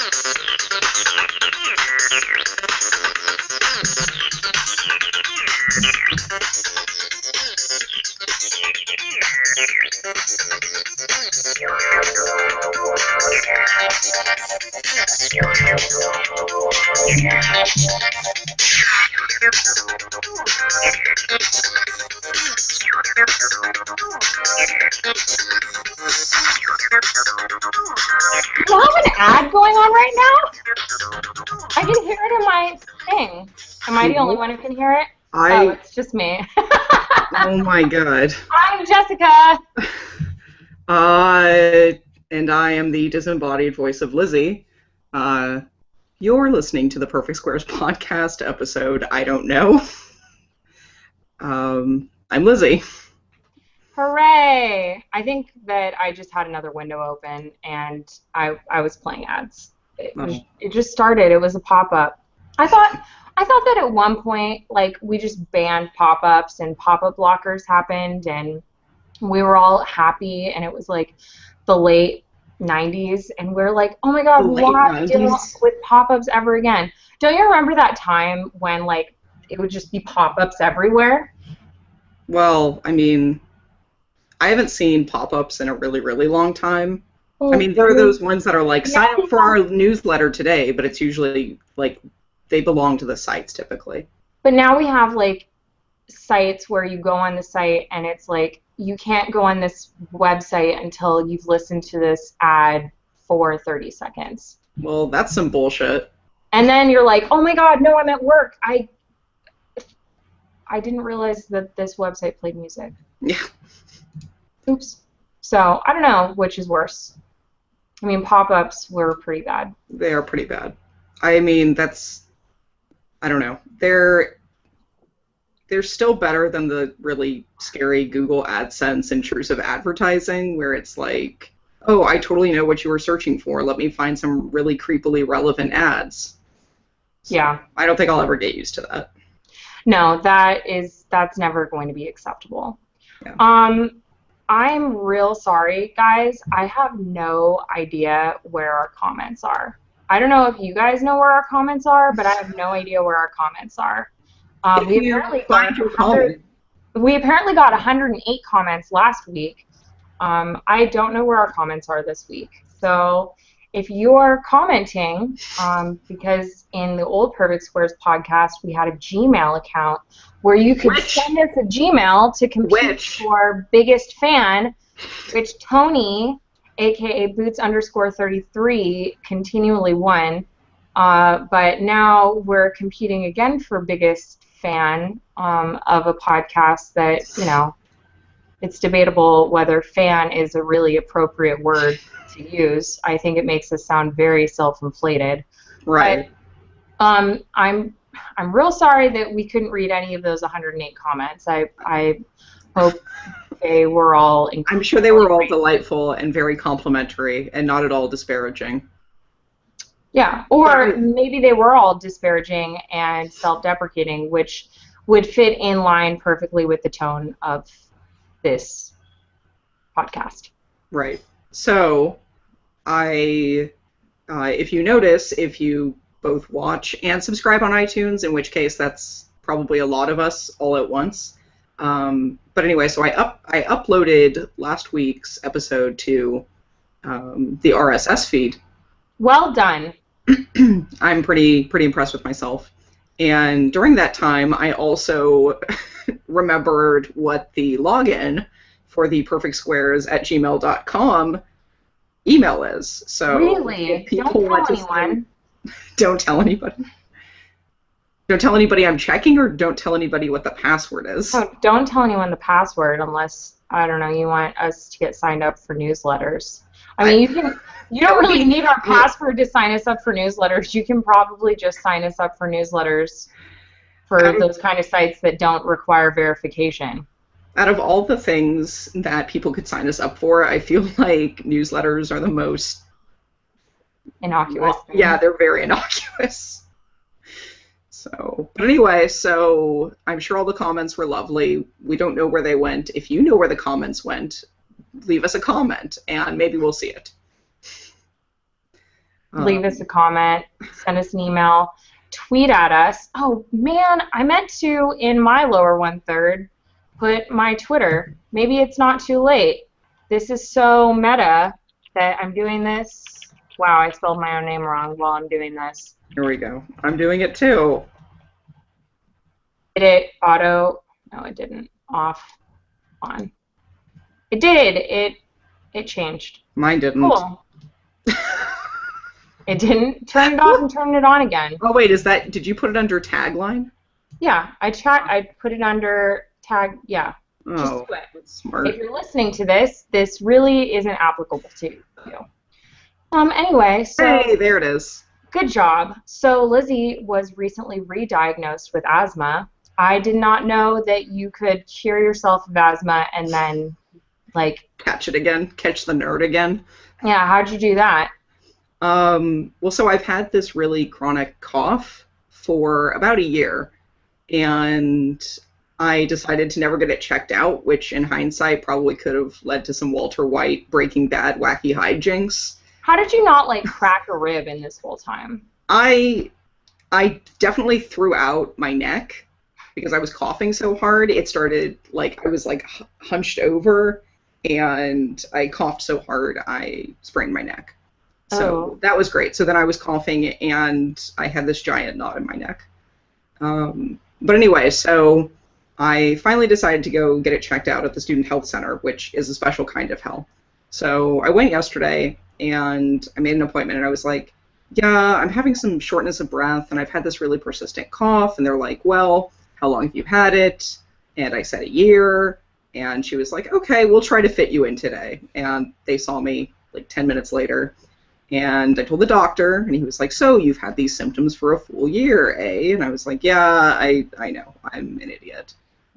Do I have an ad going on right now? I can hear it in my thing. Am I the only one who can hear it? Oh, it's just me. Oh my god. I'm Jessica. And I am the disembodied voice of Lizzy. You're listening to the Perfect Squares podcast episode, I don't know. I'm Lizzy. Hooray! I think that I just had another window open and I was playing ads. It just started. It was a pop-up. I thought that at one point, like, we just banned pop-ups and pop-up blockers happened and we were all happy and it was like the late 90s and we're like, oh my god, we won't have to deal with pop-ups ever again. Don't you remember that time when, like, it would just be pop-ups everywhere? Well, I mean, I haven't seen pop-ups in a really, really long time. I mean, there are those ones that are like, sign up for our newsletter today, but it's usually, like, they belong to the sites typically. But now we have, like, sites where you go on the site and it's like, you can't go on this website until you've listened to this ad for 30 seconds. Well, that's some bullshit. And then you're like, oh my god, no, I'm at work. I didn't realize that this website played music. Yeah. Oops. So, I don't know which is worse. I mean, pop-ups were pretty bad. They are pretty bad. I mean, I don't know. They're still better than the really scary Google AdSense intrusive advertising where it's like, oh, I totally know what you were searching for. Let me find some really creepily relevant ads. So yeah. I don't think I'll ever get used to that. No, that's never going to be acceptable. Yeah. I'm real sorry, guys. I have no idea where our comments are. I don't know if you guys know where our comments are, but I have no idea where our comments are. We apparently got 108 comments last week. I don't know where our comments are this week. So if you're commenting, because in the old Perfect Squares podcast, we had a Gmail account where you could send us a Gmail to compete for biggest fan, which Tony, a.k.a. Boots_33, continually won. But now we're competing again for biggest fan of a podcast that, you know, it's debatable whether fan is a really appropriate word to use. I think it makes us sound very self-inflated. Right. But, I'm real sorry that we couldn't read any of those 108 comments. I hope they were all I'm sure they were all delightful and very complimentary and not at all disparaging. Yeah, or maybe they were all disparaging and self-deprecating, which would fit in line perfectly with the tone of this podcast. Right. So, if you notice, if you both watch and subscribe on iTunes, in which case that's probably a lot of us all at once. But anyway, so I uploaded last week's episode to the RSS feed. Well done. I'm pretty impressed with myself. And during that time, I also remembered what the login for the perfectsquares@gmail.com email is. So really? Don't tell anyone. Don't tell anybody. Don't tell anybody I'm checking, or don't tell anybody what the password is. Oh, don't tell anyone the password unless, I don't know, you want us to get signed up for newsletters. I mean, you don't really need our password to sign us up for newsletters. You can probably just sign us up for newsletters for those kind of sites that don't require verification. Out of all the things that people could sign us up for, I feel like newsletters are the most innocuous. Yeah, they're very innocuous. So, but anyway, so I'm sure all the comments were lovely. We don't know where they went. If you know where the comments went, leave us a comment, and maybe we'll see it. leave us Um, a comment, send us an email, tweet at us. Oh man, I meant to, in my lower one third, put my Twitter. Maybe it's not too late. This is so meta that I'm doing this. Wow, I spelled my own name wrong while I'm doing this. Here we go. I'm doing it too. Did it auto? No, it didn't. Off, on. It did. It changed. Mine didn't. Cool. It didn't. Turn it off and turn it on again. Oh wait, did you put it under tagline? Yeah, I put it under tag. Yeah, just Oh, do it. that's smart. If you're listening to this, this really isn't applicable to you. Anyway, so Hey, there it is. good job. So Lizzy was recently re-diagnosed with asthma. I did not know that you could cure yourself of asthma and then, like, Catch it again. Catch the nerd again. yeah, how'd you do that? Well, so I've had this really chronic cough for about a year, and I decided to never get it checked out, which in hindsight probably could have led to some Walter White Breaking Bad wacky hijinks. How did you not, like, crack a rib in this whole time? I I definitely threw out my neck because I was coughing so hard. It started like I was like hunched over and I coughed so hard I sprained my neck. So Oh, that was great. So then I was coughing and I had this giant knot in my neck. But anyway, so I finally decided to go get it checked out at the Student Health Center, which is a special kind of hell. So I went yesterday and I made an appointment and I was like, yeah, I'm having some shortness of breath and I've had this really persistent cough. And they're like, well, how long have you had it? And I said a year. And she was like, okay, we'll try to fit you in today. And they saw me like 10 minutes later. And I told the doctor, and he was like, so you've had these symptoms for a full year, eh? And I was like, yeah, I know. I'm an idiot.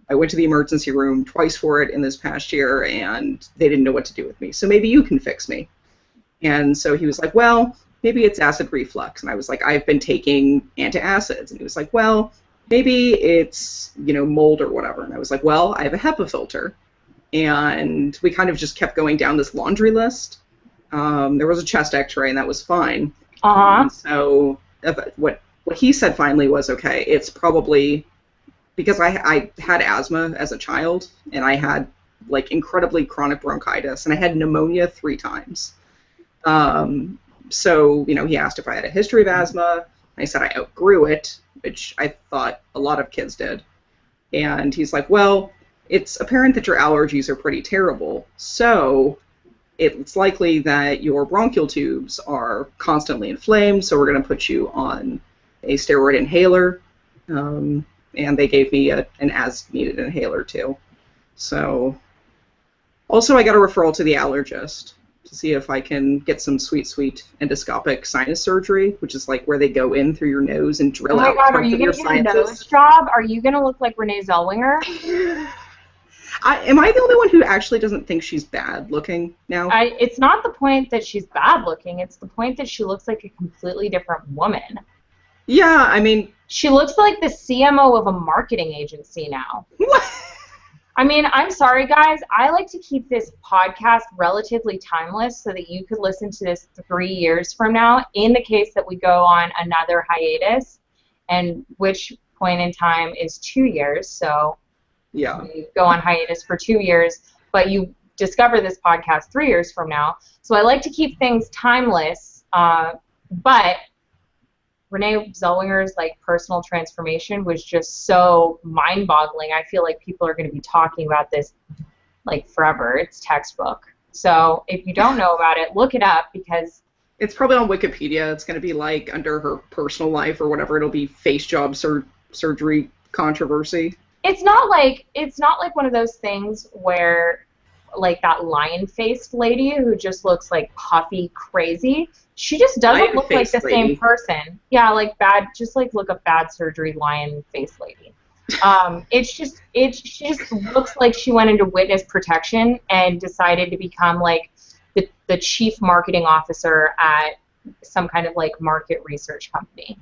I went to the emergency room twice for it in this past year, and they didn't know what to do with me. So maybe you can fix me. And so he was like, well, maybe it's acid reflux. And I was like, I've been taking antacids. And he was like, well, maybe it's, mold or whatever. And I was like, well, I have a HEPA filter. And we kind of just kept going down this laundry list. There was a chest x-ray, and that was fine. uh-huh. So what he said finally was, okay, it's probably because I had asthma as a child, and I had like incredibly chronic bronchitis, and I had pneumonia 3 times. So, he asked if I had a history of asthma. I said I outgrew it, which I thought a lot of kids did. And he's like, well, it's apparent that your allergies are pretty terrible, so it's likely that your bronchial tubes are constantly inflamed, so we're going to put you on a steroid inhaler. And they gave me an as-needed inhaler, too. So, also I got a referral to the allergist to see if I can get some sweet endoscopic sinus surgery, which is like where they go in through your nose and Oh drill my out God, are parts you of your gonna get a nose sinuses. job? Are you gonna look like Renee Zellweger? Am I the only one who actually doesn't think she's bad looking now? It's not the point that she's bad looking, it's the point that she looks like a completely different woman. Yeah, I mean, She looks like the CMO of a marketing agency now. what? I mean, I'm sorry, guys. I like to keep this podcast relatively timeless so that you could listen to this 3 years from now in the case that we go on another hiatus, and which point in time is 2 years. So Yeah. you go on hiatus for 2 years, but you discover this podcast 3 years from now. So I like to keep things timeless, but Renee Zellweger's personal transformation was just so mind-boggling. I feel like people are going to be talking about this forever. It's textbook. So if you don't know about it, look it up because It's probably on Wikipedia. It's going to be under her personal life or whatever. It'll be face job surgery controversy. it's not like one of those things where that lion-faced lady who just looks puffy crazy. She just doesn't look like the same person. Yeah, just look up bad surgery lion-faced lady. She just looks like she went into witness protection and decided to become the chief marketing officer at some kind of market research company.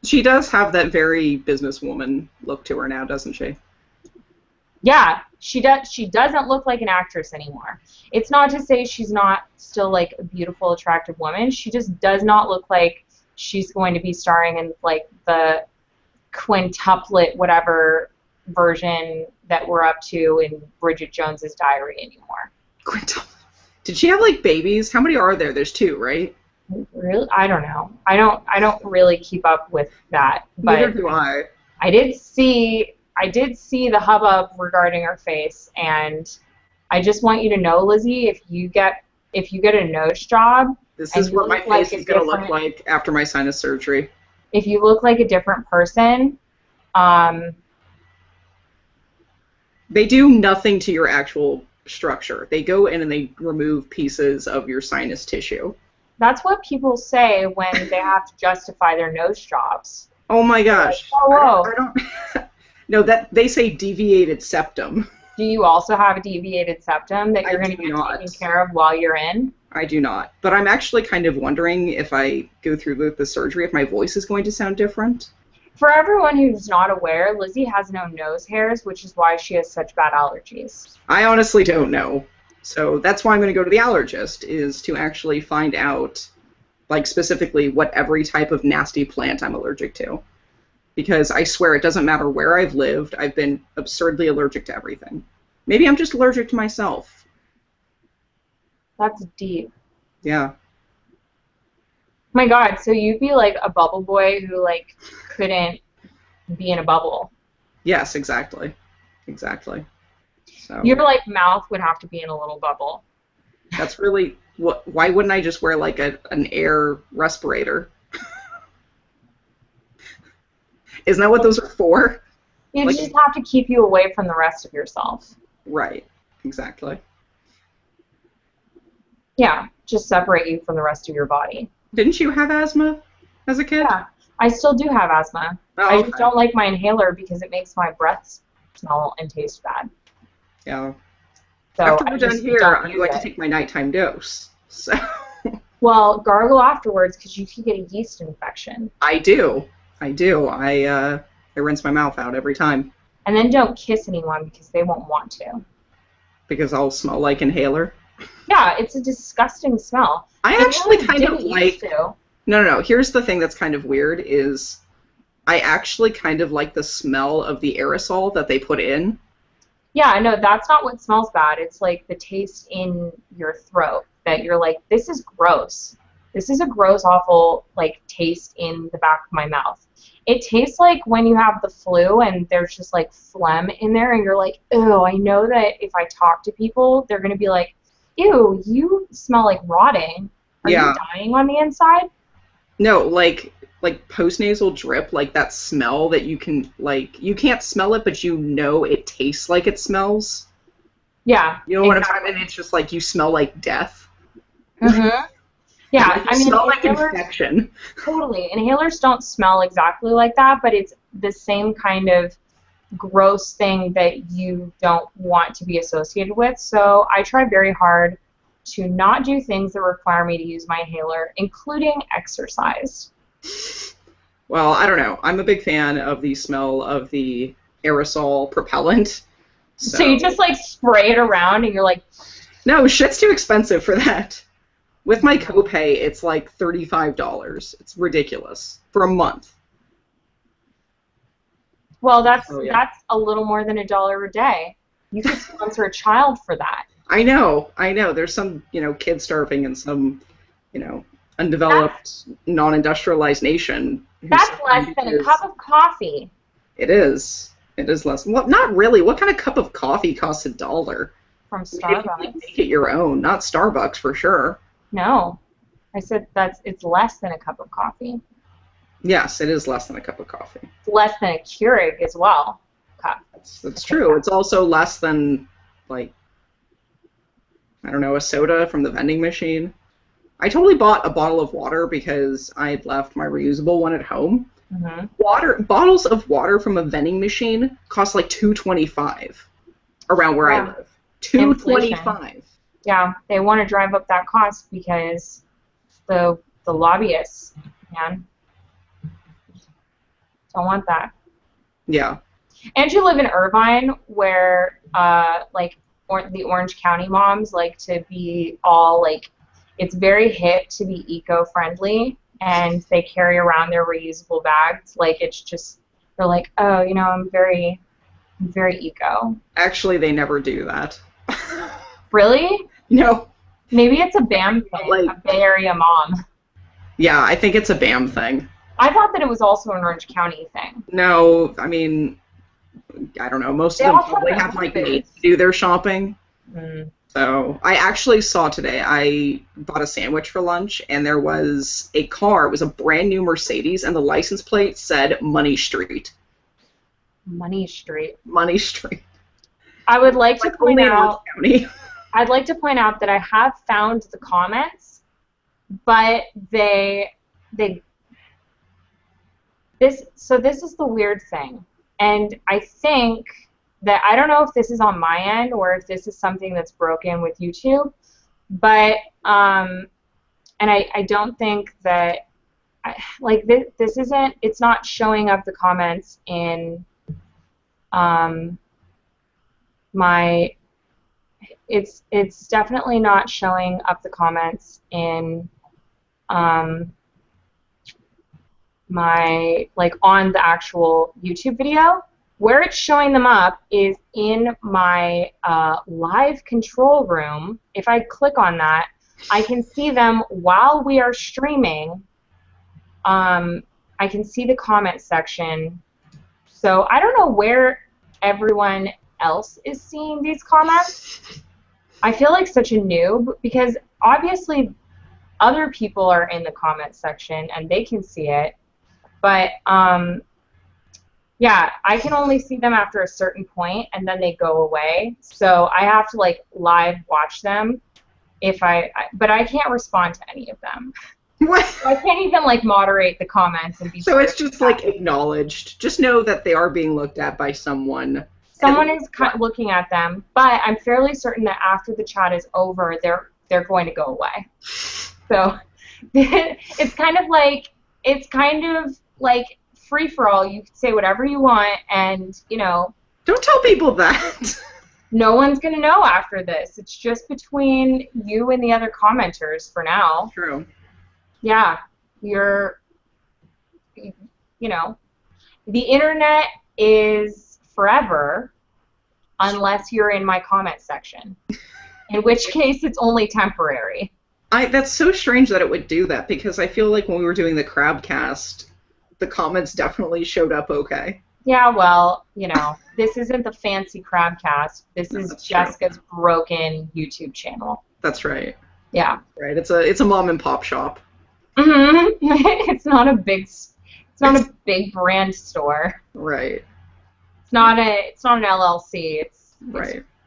She does have that very businesswoman look to her now, doesn't she? Yeah, She doesn't look like an actress anymore. It's not to say she's not still like a beautiful, attractive woman. She just does not look like she's going to be starring in like the quintuplet whatever version that we're up to in Bridget Jones's Diary anymore. Quintuple. Did she have like babies? How many are there? There's 2, right? Really? I don't know. I don't really keep up with that. Neither But do I. I did see the hubbub regarding her face, and I just want you to know, Lizzy, if you get a nose job This and is you what my look like face a is going to look different like after my sinus surgery. if you look like a different person, um, They do nothing to your actual structure. They go in and they remove pieces of your sinus tissue. that's what people say when they have to justify their nose jobs. Oh my Like, gosh. oh, I don't No, that they say deviated septum. do you also have a deviated septum that I you're going do to get not. taken care of while you're in? I do not. But I'm actually kind of wondering if I go through with the surgery, if my voice is going to sound different. For everyone who's not aware, Lizzy has no nose hairs, which is why she has such bad allergies. I honestly don't know. So that's why I'm going to go to the allergist, is to actually find out, like, specifically what every type of nasty plant I'm allergic to. Because I swear it doesn't matter where I've lived, I've been absurdly allergic to everything. Maybe I'm just allergic to myself. That's deep. Yeah. My God, so you'd be like a bubble boy who like couldn't be in a bubble. Yes, exactly. Exactly. So Your like mouth would have to be in a little bubble. that's really what. Why wouldn't I just wear like an air respirator? Isn't that what those are for? You Like, just have to keep you away from the rest of yourself. right. Exactly. Yeah, just separate you from the rest of your body. Didn't you have asthma as a kid? Yeah, I still do have asthma. Oh, I okay. just don't like my inhaler because it makes my breath smell and taste bad. Yeah. So After I we're done just here, don't I'm use going to it. take my nighttime dose. So Well, gargle afterwards because you could get a yeast infection. I do. I do. I rinse my mouth out every time And then don't kiss anyone because they won't want to. because I'll smell like inhaler. Yeah, it's a disgusting smell. I It actually really kind of didn't like. used to. No. Here's the thing that's kind of weird is I actually kind of like the smell of the aerosol that they put in. Yeah, no, that's not what smells bad. It's like the taste in your throat that you're like, this is gross. This is a gross, awful like taste in the back of my mouth. It tastes like when you have the flu and there's just like phlegm in there and you're like, ew, I know that if I talk to people, they're gonna be like, ew, you smell like rotting. Are Yeah. you dying on the inside? No, like postnasal drip, like that smell that you can like you can't smell it, but you know it tastes like it smells. Yeah. You know what I'm exactly. talking about? And it's just like you smell like death. Mm-hmm. Yeah, Like, you I mean, smell like inhalers, infection. totally. Inhalers don't smell exactly like that, but it's the same kind of gross thing that you don't want to be associated with. So I try very hard to not do things that require me to use my inhaler, including exercise. Well, I don't know. I'm a big fan of the smell of the aerosol propellant. So you just like spray it around and you're like, No, shit's too expensive for that. With my copay, it's like $35. It's ridiculous for a month. well, that's Oh, yeah. that's a little more than $1 a day. You could sponsor a child for that. I know. There's some, kid starving in some, undeveloped, non-industrialized nation. That's less than a cup of coffee. It is. It is less. Well, not really. What kind of cup of coffee costs $1? From If you Starbucks. make it your own, not Starbucks for sure. No, I said it's less than a cup of coffee. Yes, it is less than a cup of coffee. It's less than a Keurig as well. Cup. That's true. It's also less than, like, I don't know, a soda from the vending machine. I totally bought a bottle of water because I had left my reusable one at home. Mm-hmm. Bottles of water from a vending machine cost like $2.25 around where I live. $2.25. Yeah, they want to drive up that cost because the lobbyists, man, don't want that. Yeah. And you live in Irvine, where like the Orange County moms like to be all like, it's very hip to be eco-friendly, and they carry around their reusable bags. Like it's just, they're like, oh, I'm very eco. Actually, they never do that. Really? No. Maybe it's a BAM thing, Like, a Bay Area mom. yeah, I think it's a BAM thing. I thought that it was also an Orange County thing. No, I mean, I don't know. Most of them probably have like mates do their shopping. Mm. So I actually saw today, I bought a sandwich for lunch, and there was a car. It was a brand new Mercedes, and the license plate said Money Street. Money Street. Money Street. I would like to point out. County. I'd like to point out that I have found the comments, but this is the weird thing, and I think that, I don't know if this is on my end or if this is something that's broken with YouTube, but and I don't think that this isn't, it's not showing up the comments in it's definitely not showing up the comments in my, like, on the actual YouTube video. Where it's showing them up is in my live control room. If I click on that, I can see them while we are streaming. I can see the comment section. So I don't know where everyone else is seeing these comments. I feel like such a noob, because obviously other people are in the comment section and they can see it, but yeah, I can only see them after a certain point, and then they go away. So I have to like live watch them but I can't respond to any of them. What? I can't even like moderate the comments and be So it's just like acknowledged. Just know that they are being looked at by someone. Someone is looking at them, but I'm fairly certain that after the chat is over, they're going to go away. So it's kind of like free for all. You can say whatever you want, and don't tell people that. No one's gonna know after this. It's just between you and the other commenters for now. True. Yeah, the internet is forever unless you're in my comment section, in which case it's only temporary. That's so strange that it would do that, because I feel like when we were doing the Crabcast, the comments definitely showed up okay. Yeah, well, this isn't the fancy Crabcast. This is Jessica's broken YouTube channel. That's right. Yeah. Right. It's a mom and pop shop. Mm-hmm. It's not a big brand store. Right. It's not an LLC.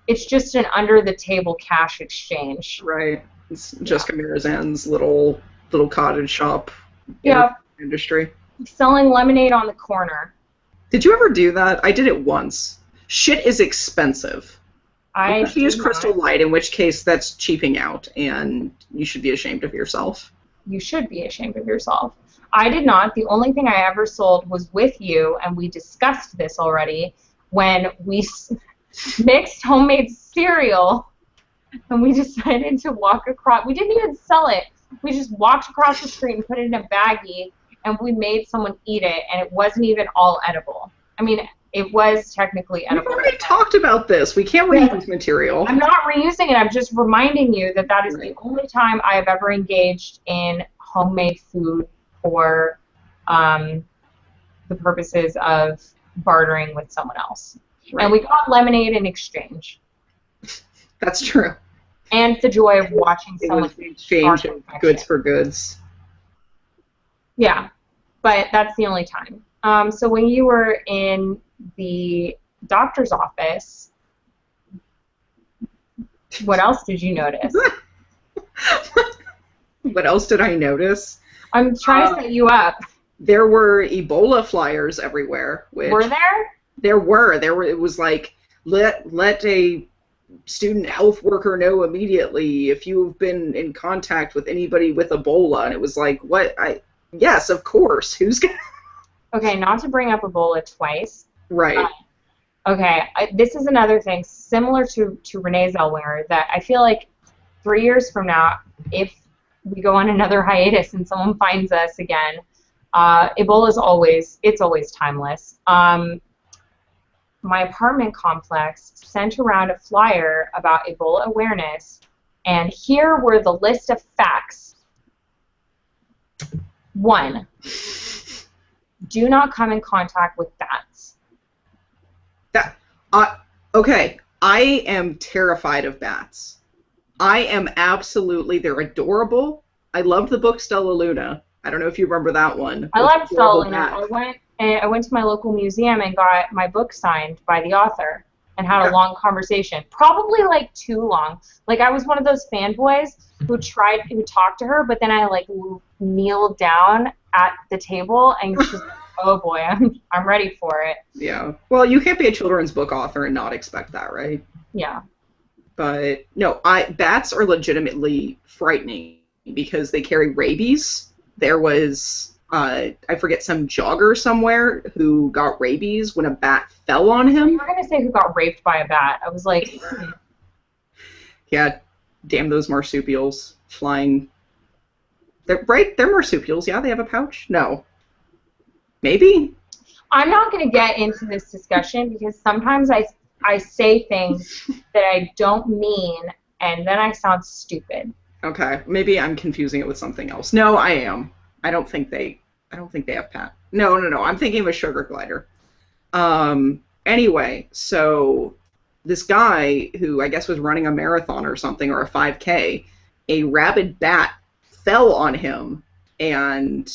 It's just an under the table cash exchange. Right. It's Jessica Mirazan's little cottage shop. Yeah. Industry. Selling lemonade on the corner. Did you ever do that? I did it once. Shit is expensive. I use Crystal Light, in which case that's cheaping out, and you should be ashamed of yourself. You should be ashamed of yourself. I did not. The only thing I ever sold was with you, and we discussed this already, when we mixed homemade cereal, and we decided to walk across. We didn't even sell it. We just walked across the street and put it in a baggie, and we made someone eat it, and it wasn't even all edible. I mean, it was technically edible. We've already talked about this. We can't reuse material. I'm not reusing it. I'm just reminding you that that is the only time I have ever engaged in homemade food for the purposes of bartering with someone else. Right. And we got lemonade in exchange. That's true. And the joy of watching someone exchange of goods for goods. Yeah, but that's the only time. So when you were in the doctor's office, what else did you notice? What else did I notice? I'm trying to set you up. There were Ebola flyers everywhere. Were there? There were. It was like, let a student health worker know immediately if you've been in contact with anybody with Ebola. And it was like, what? Yes, of course. Who's gonna? Okay, not to bring up Ebola twice. Right. Okay, this is another thing similar to Renee Zellweger that I feel like 3 years from now, if we go on another hiatus and someone finds us again, Ebola is always timeless. My apartment complex sent around a flyer about Ebola awareness, and here were the list of facts. 1, do not come in contact with bats. That, okay, I am terrified of bats. I am absolutely, they're adorable. I loved the book Stella Luna. I don't know if you remember that one. I love Stella Luna. Bat. I went to my local museum and got my book signed by the author and had a long conversation. Probably like too long. Like I was one of those fanboys who talked to her, but then I like kneeled down at the table and she's like, oh boy, I'm ready for it. Yeah. Well, you can't be a children's book author and not expect that, right? Yeah. But no, bats are legitimately frightening because they carry rabies. There was I forget, some jogger somewhere who got rabies when a bat fell on him. You were gonna say who got raped by a bat. I was like, Yeah, damn those marsupials flying. They're marsupials. Yeah, they have a pouch. No, maybe. I'm not gonna get into this discussion because sometimes I say things that I don't mean and then I sound stupid. Okay, maybe I'm confusing it with something else. No, I am. I don't think they have pat. No. I'm thinking of a sugar glider. Anyway, so this guy who I guess was running a marathon or something, or a 5K, a rabid bat fell on him and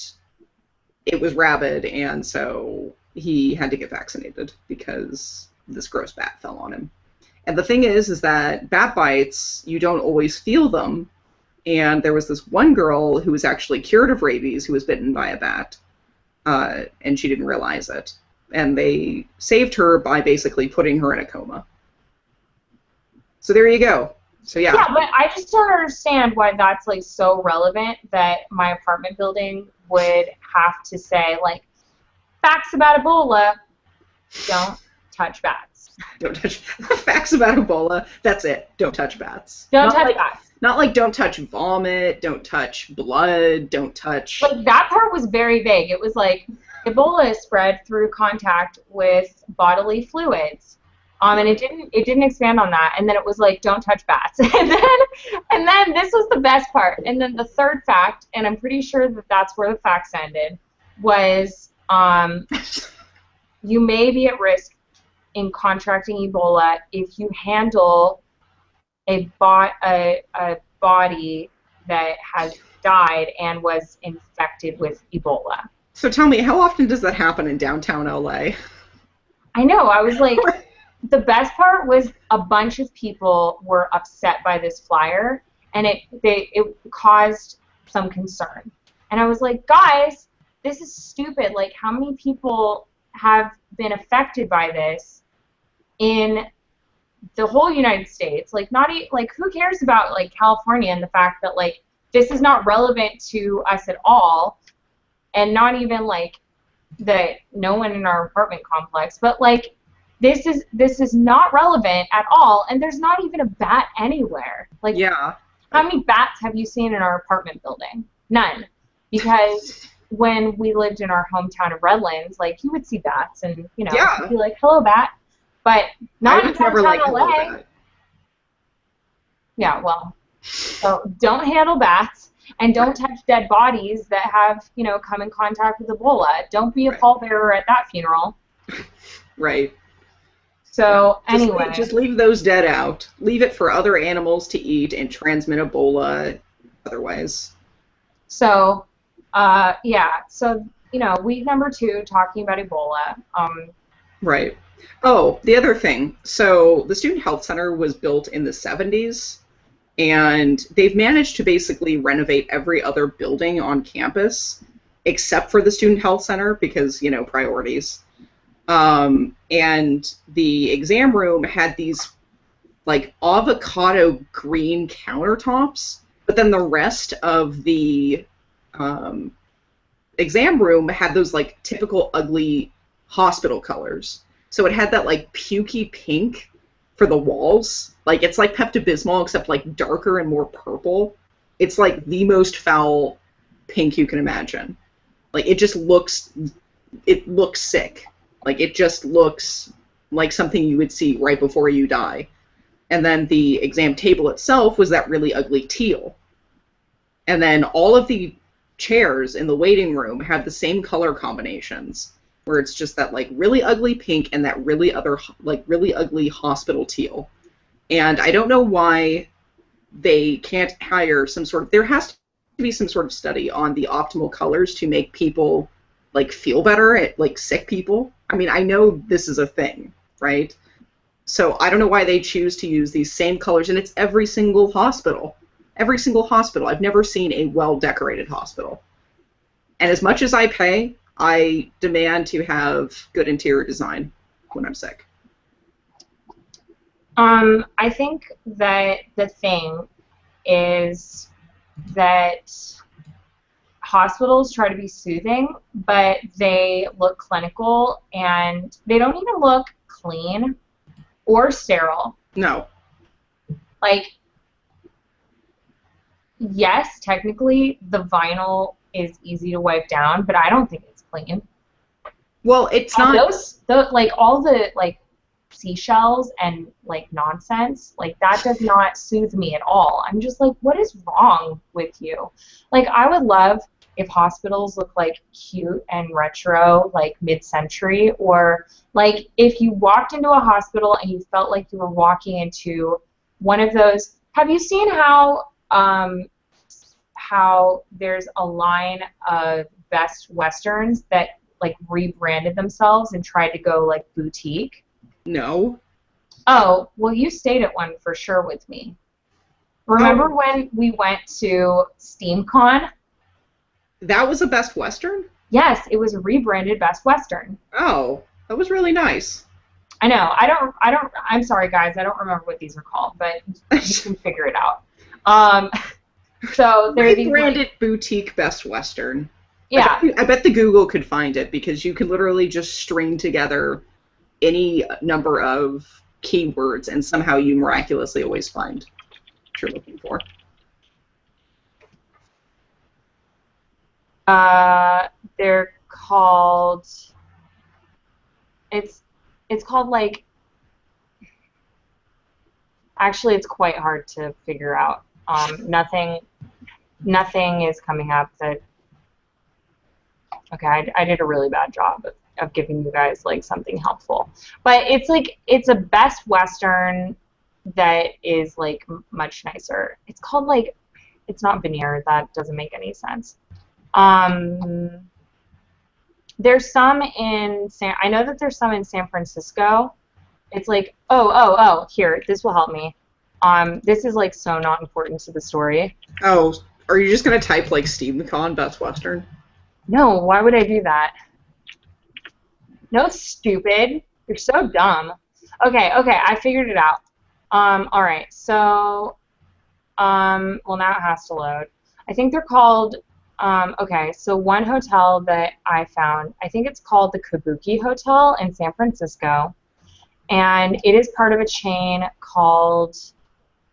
it was rabid, and so he had to get vaccinated because this gross bat fell on him. And the thing is that bat bites, you don't always feel them. And there was this one girl who was actually cured of rabies who was bitten by a bat, and she didn't realize it. And they saved her by basically putting her in a coma. So there you go. So yeah. Yeah, but I just don't understand why that's like so relevant that my apartment building would have to say like, facts about Ebola, don't touch bats. Don't touch facts about Ebola. That's it. Don't touch bats. Don't touch bats. Not like don't touch vomit, don't touch blood, don't touch... Like, that part was very vague. It was like, Ebola is spread through contact with bodily fluids. And it didn't expand on that. And then it was like, don't touch bats. and then this was the best part. And then the third fact, and I'm pretty sure that that's where the facts ended, was you may be at risk in contracting Ebola if you handle a body that has died and was infected with Ebola. So tell me, how often does that happen in downtown LA? I know. I was like, the best part was a bunch of people were upset by this flyer, and it caused some concern. And I was like, guys, this is stupid. Like, how many people have been affected by this in the whole United States? Like, who cares about like California and the fact that like this is not relevant to us at all, and not even like that no one in our apartment complex, but like this is not relevant at all, and there's not even a bat anywhere. Like, yeah. How many bats have you seen in our apartment building? None. Because when we lived in our hometown of Redlands, like you would see bats and you'd be like, hello bat. But not in downtown LA. Yeah, well, so don't handle bats and don't touch dead bodies that have, come in contact with Ebola. Don't be a pallbearer at that funeral. Right. So anyway. Just leave those dead out. Leave it for other animals to eat and transmit Ebola otherwise. So, So, week number 2, talking about Ebola. Right. Oh, the other thing. So the Student Health Center was built in the 70s, and they've managed to basically renovate every other building on campus except for the Student Health Center because, priorities. And the exam room had these, like, avocado green countertops, but then the rest of the exam room had those, like, typical ugly hospital colors. So it had that like pukey pink for the walls. Like it's like Pepto-Bismol except like darker and more purple. It's like the most foul pink you can imagine. Like it looks sick. Like it just looks like something you would see right before you die. And then the exam table itself was that really ugly teal. And then all of the chairs in the waiting room had the same color combinations, where it's just that like really ugly pink and that really ugly hospital teal. And I don't know why they can't hire some sort of, there has to be some sort of study on the optimal colors to make people like feel better at like sick people. I mean, I know this is a thing, right? So I don't know why they choose to use these same colors, and it's every single hospital. Every single hospital. I've never seen a well-decorated hospital. And as much as I pay, I demand to have good interior design when I'm sick. I think that the thing is that hospitals try to be soothing, but they look clinical and they don't even look clean or sterile. No. Like, yes, technically the vinyl is easy to wipe down, but I don't think it's clean. Well, it's not. Like all the like seashells and like nonsense, like that does not soothe me at all. I'm just like, what is wrong with you? Like, I would love if hospitals look like cute and retro, like mid-century, or like if you walked into a hospital and you felt like you were walking into one of those. Have you seen how there's a line of Best Westerns that like rebranded themselves and tried to go like boutique? No. Oh, well, you stayed at one for sure with me. Remember when we went to SteamCon? That was a Best Western? Yes, it was a rebranded Best Western. Oh, that was really nice. I know. I'm sorry, guys. I don't remember what these are called, but you can figure it out. So they're these rebranded boutique Best Western. Yeah. I bet the Google could find it, because you can literally just string together any number of keywords and somehow you miraculously always find what you're looking for. They're called. It's called like. Actually, it's quite hard to figure out. Nothing is coming up that. Okay, I did a really bad job of giving you guys like something helpful, but it's a Best Western that is like much nicer. It's called like, it's not veneer. That doesn't make any sense. There's some in I know that there's some in San Francisco. It's like, oh, here, this will help me. This is like so not important to the story. Oh, are you just gonna type like SteamCon Best Western? No, why would I do that? No, stupid. You're so dumb. Okay, I figured it out. All right, so, well, now it has to load. I think they're called, okay, so one hotel that I found, I think it's called the Kabuki Hotel in San Francisco, and it is part of a chain called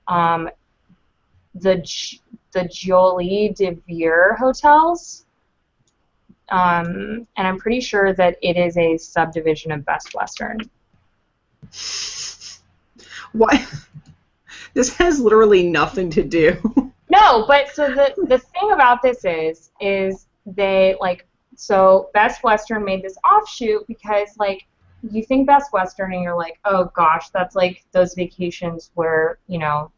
the Jolie de Vere Hotels. And I'm pretty sure that it is a subdivision of Best Western. What? This has literally nothing to do. No, but so the thing about this is they like, so Best Western made this offshoot because like you think Best Western and you're like, oh gosh, that's like those vacations where, you know,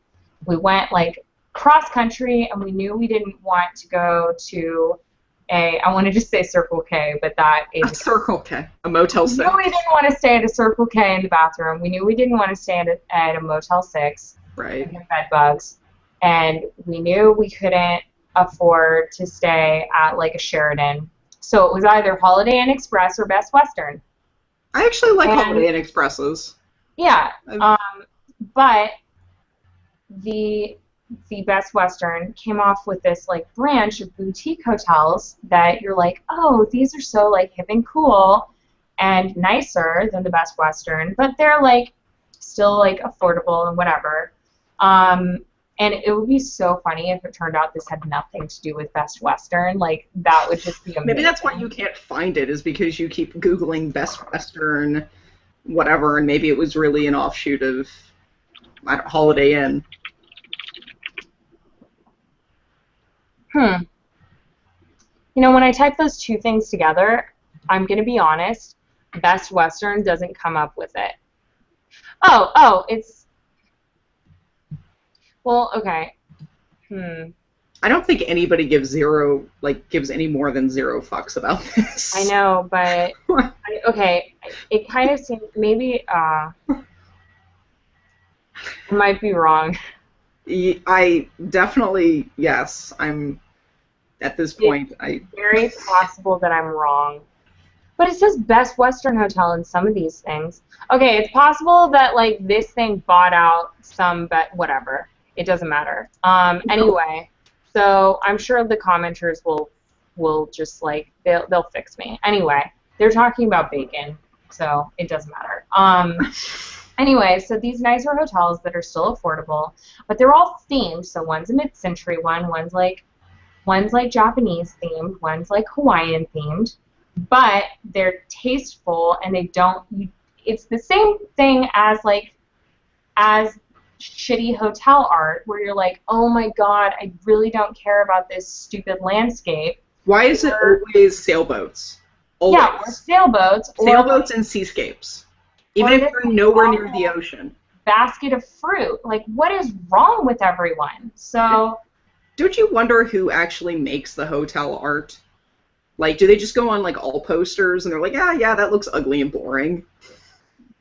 we went like cross country and we knew we didn't want to go to I wanted to say Circle K, but that is... A Circle K. A Motel 6. We knew we didn't want to stay at a Circle K in the bathroom. We knew we didn't want to stay at a Motel 6. Right. And get bed bugs. And we knew we couldn't afford to stay at, like, a Sheraton. So it was either Holiday Inn Express or Best Western. I actually like Holiday Inn Expresses. Yeah. But the Best Western came off with this like branch of boutique hotels that you're like, oh, these are so like hip and cool, and nicer than the Best Western, but they're like still like affordable and whatever. And it would be so funny if it turned out this had nothing to do with Best Western. Like, that would just be amazing. Maybe that's why you can't find it, is because you keep Googling Best Western whatever, and maybe it was really an offshoot of Holiday Inn. You know, when I type those two things together, I'm going to be honest, Best Western doesn't come up with it. Oh, it's... Well, okay. I don't think anybody gives any more than 0 fucks about this. I know, but... okay, it kind of seems... Maybe, I might be wrong. I definitely, yes, I'm... At this point, it's very possible that I'm wrong. But it says Best Western Hotel in some of these things. Okay, it's possible that, like, this thing bought out some, but whatever. It doesn't matter. Anyway, so I'm sure the commenters will just, like, they'll fix me. Anyway, they're talking about bacon, so it doesn't matter. Anyway, so these nicer hotels that are still affordable, but they're all themed. So one's a mid-century one, one's like Japanese themed, one's like Hawaiian themed, but they're tasteful and they don't. It's the same thing as shitty hotel art where you're like, oh my god, I really don't care about this stupid landscape. Why is it always sailboats? Always. Yeah, or sailboats. Sailboats and seascapes. Even if you're nowhere near the ocean. Basket of fruit. Like, what is wrong with everyone? So... Don't you wonder who actually makes the hotel art? Like, do they just go on, like, all posters and they're like, yeah, that looks ugly and boring?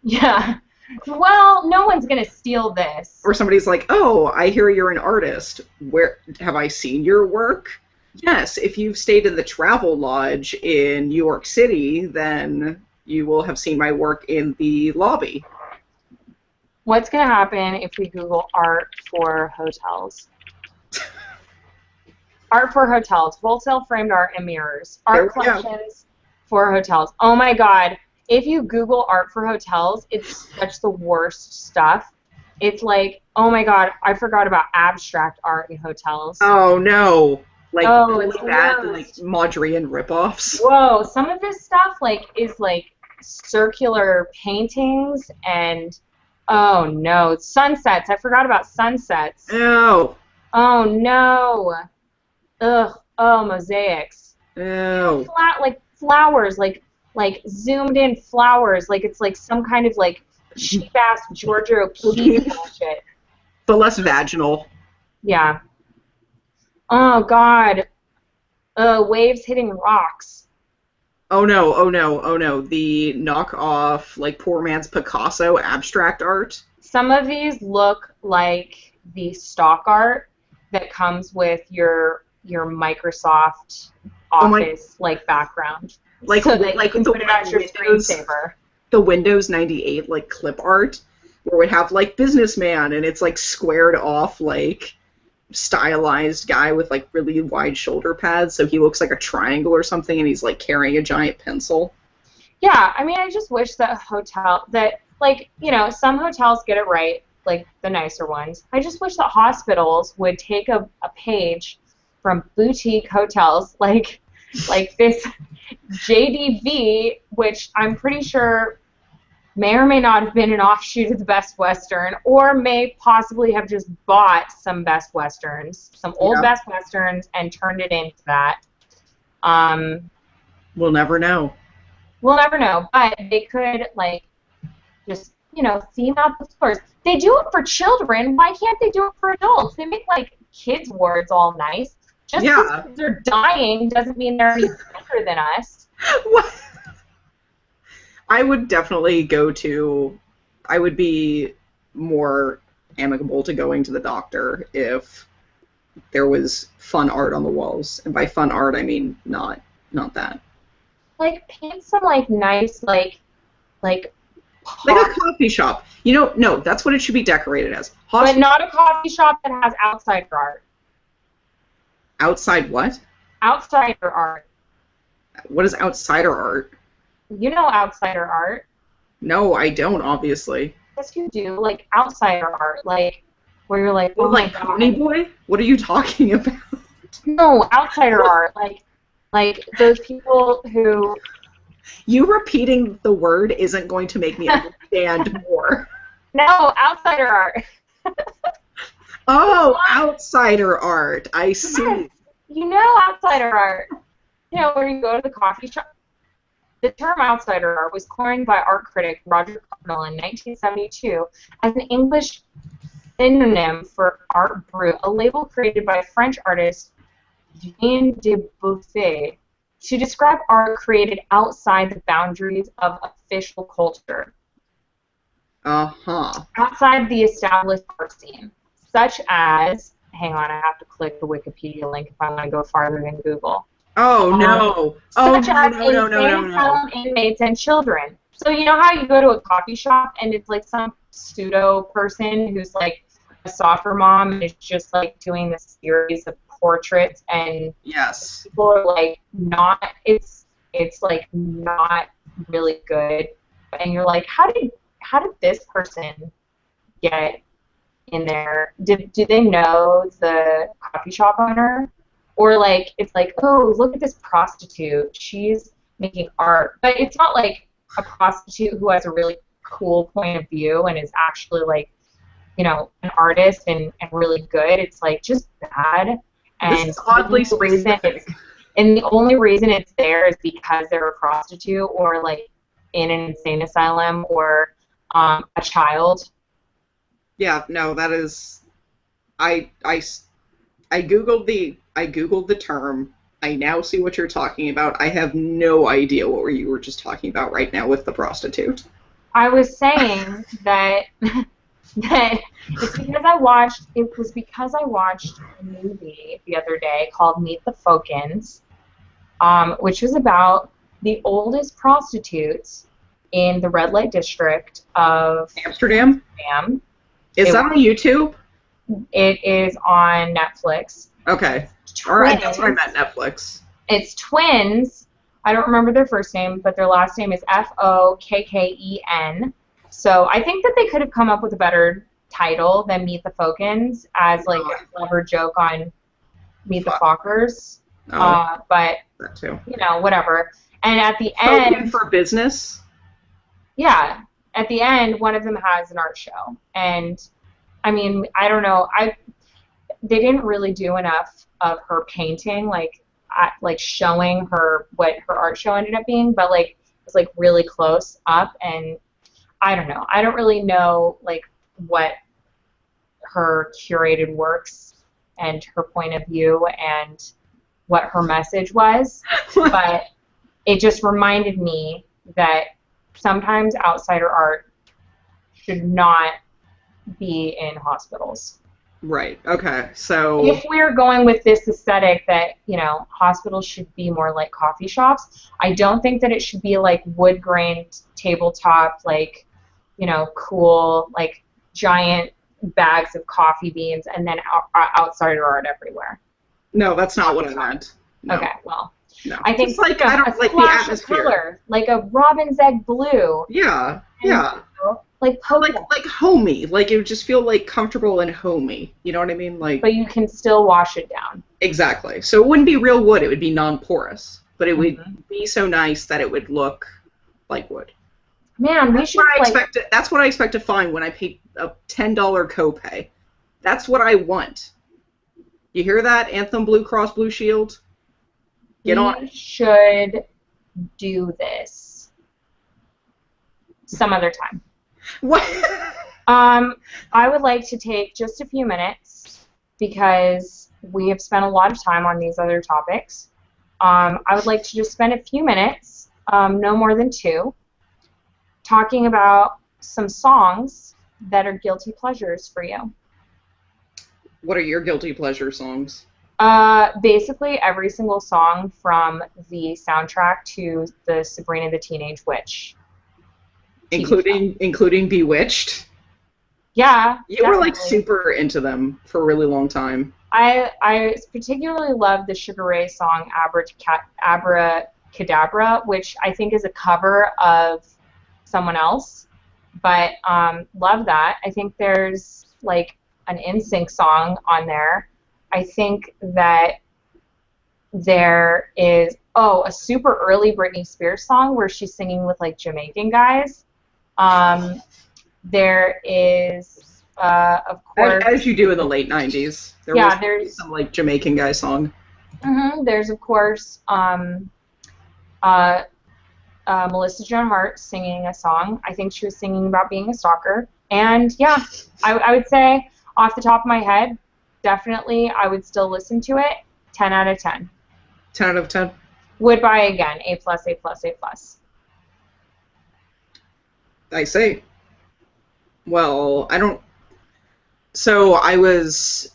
Yeah. Well, no one's going to steal this. Or somebody's like, oh, I hear you're an artist. Where have I seen your work? Yes, if you've stayed in the Travel Lodge in New York City, then you will have seen my work in the lobby. What's going to happen if we Google art for hotels? Art for hotels, wholesale framed art and mirrors. Art collections for hotels. Oh my god. If you Google art for hotels, it's such the worst stuff. It's like, oh my god, I forgot about abstract art in hotels. Oh no. Like, it's that, like Mondrian ripoffs. Whoa, some of this stuff is circular paintings and oh no, sunsets. I forgot about sunsets. Ew. Oh no. Ugh. Oh, mosaics. Ew. Like flowers, like zoomed in flowers, like it's like some kind of like cheap ass Giorgio O'Keeffe bullshit. But less vaginal. Yeah. Oh god. Waves hitting rocks. Oh no. The knockoff, like, poor man's Picasso abstract art. Some of these look like the stock art that comes with your Microsoft Office like background. Like, so that like you can the put it as your screensaver. The Windows 98 like clip art where it would have like businessman and it's like squared off like stylized guy with like really wide shoulder pads so he looks like a triangle or something and he's like carrying a giant pencil. Yeah, I mean I just wish that some hotels get it right, like the nicer ones. I just wish that hospitals would take a page from boutique hotels like this JDV, which I'm pretty sure may or may not have been an offshoot of the Best Western, or may possibly have just bought some Best Westerns, some old Best Westerns, and turned it into that. We'll never know. We'll never know, but they could, like, just, theme out the stores. They do it for children. Why can't they do it for adults? They make, like, kids' words all nice. Just because they're dying doesn't mean they're any better than us. What? I would definitely I would be more amicable to going to the doctor if there was fun art on the walls. And by fun art, I mean not that. Like, paint some, like, nice, like a coffee shop. No, that's what it should be decorated as. But not a coffee shop that has outsider art. Outside what? Outsider art. What is outsider art? You know outsider art. No, I don't, obviously. Yes, you do. Like outsider art, like where you're like, Oh, oh my like Pony god. Boy? What are you talking about? No, outsider art, like those people who. You repeating the word isn't going to make me understand more. No, outsider art. Oh, outsider art. I Yes, see. you know outsider art. You know, where you go to the coffee shop. The term outsider art was coined by art critic Roger Cardinal in 1972 as an English synonym for art brut, a label created by French artist Jean de Buffet to describe art created outside the boundaries of official culture, Uh-huh. outside the established art scene, such as, hang on, I have to click the Wikipedia link if I want to go farther than Google. Oh, um, no. Oh, Such no, as no, no, no, no, insane no. asylum inmates and children. So you know how you go to a coffee shop and it's like some pseudo person who's like a soccer mom and is just like doing this series of portraits and Yes. people are like not it's like not really good and you're like how did this person get in there? Do they know the coffee shop owner? Or like it's like, oh, look at this prostitute. She's making art. But it's not like a prostitute who has a really cool point of view and is actually like, an artist and really good. It's like just bad. This And is oddly the reason specific. the only reason it's there is because they're a prostitute or like in an insane asylum or a child. Yeah, no, that is. I, I, I googled the term. I now see what you're talking about. I have no idea what you were just talking about right now with the prostitute. I was saying that that it was because I watched a movie the other day called Meet the Fokins, which was about the oldest prostitutes in the red light district of Amsterdam? Amsterdam. Is It, that on YouTube? it is on Netflix. Okay. All right, that's what I Twins. meant, Netflix. It's twins. I don't remember their first name, but their last name is Fokken. So I think that they could have come up with a better title than Meet the Fokins as like a clever joke on Meet the Fuck. Fockers. Oh, But that too. whatever. And at the Token end, for business? yeah, at the end, one of them has an art show. And I mean, I don't know. They didn't really do enough of her painting, like showing her what her art show ended up being, but like it was like really close up, and I don't know. I don't really know like what her curated works and her point of view and what her message was, but it just reminded me that sometimes outsider art should not be in hospitals. Right. Okay. So. If we're going with this aesthetic that, hospitals should be more like coffee shops, I don't think that it should be like wood grained tabletop, like, cool, like giant bags of coffee beans and then outsider art everywhere. No, that's not what I meant. No. Okay, well, No. I think Just like I don't a like the splash of atmosphere. color, like a robin's egg blue, Yeah. and, Yeah. like polka. Like homey. Like it would just feel like comfortable and homey. You know what I mean? Like But you can still wash it down. exactly. So it wouldn't be real wood, it would be non-porous. But it would be so nice that it would look like wood. Man, we should like. That's what I expect to find when I pay a $10 copay. That's what I want. You hear that, Anthem Blue Cross Blue Shield? Get on. We should do this some other time. What? I would like to take just a few minutes because we have spent a lot of time on these other topics. I would like to just spend a few minutes, no more than 2, talking about some songs that are guilty pleasures for you. What are your guilty pleasure songs? Basically every single song from the soundtrack to the Sabrina the Teenage Witch. Including Bewitched? Yeah. You were like super into them for a really long time. I particularly love the Sugar Ray song Cadabra, which I think is a cover of someone else, but love that. I think there's like an NSYNC song on there. I think that there is, oh, a super early Britney Spears song where she's singing with like Jamaican guys. There is, of course, As you do in the late 90s. There was yeah, there's some like Jamaican guy song. there's of course uh, Melissa Joan Hart singing a song. I think she was singing about being a stalker. And yeah, I would say off the top of my head, definitely I would still listen to it. 10 out of 10. 10 out of 10. Would buy again. A plus, A plus, A plus. I say. Well, I don't. So I was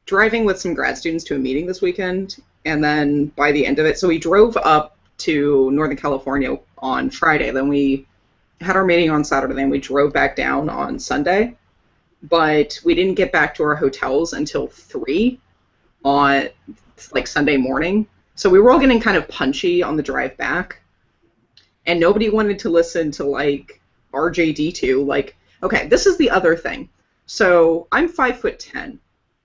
driving with some grad students to a meeting this weekend, and then by the end of it, so we drove up to Northern California on Friday. Then we had our meeting on Saturday, and we drove back down on Sunday. But we didn't get back to our hotels until 3 on like Sunday morning. So we were all getting kind of punchy on the drive back, and nobody wanted to listen to like RJD2. Like, okay, this is the other thing. So I'm 5'10",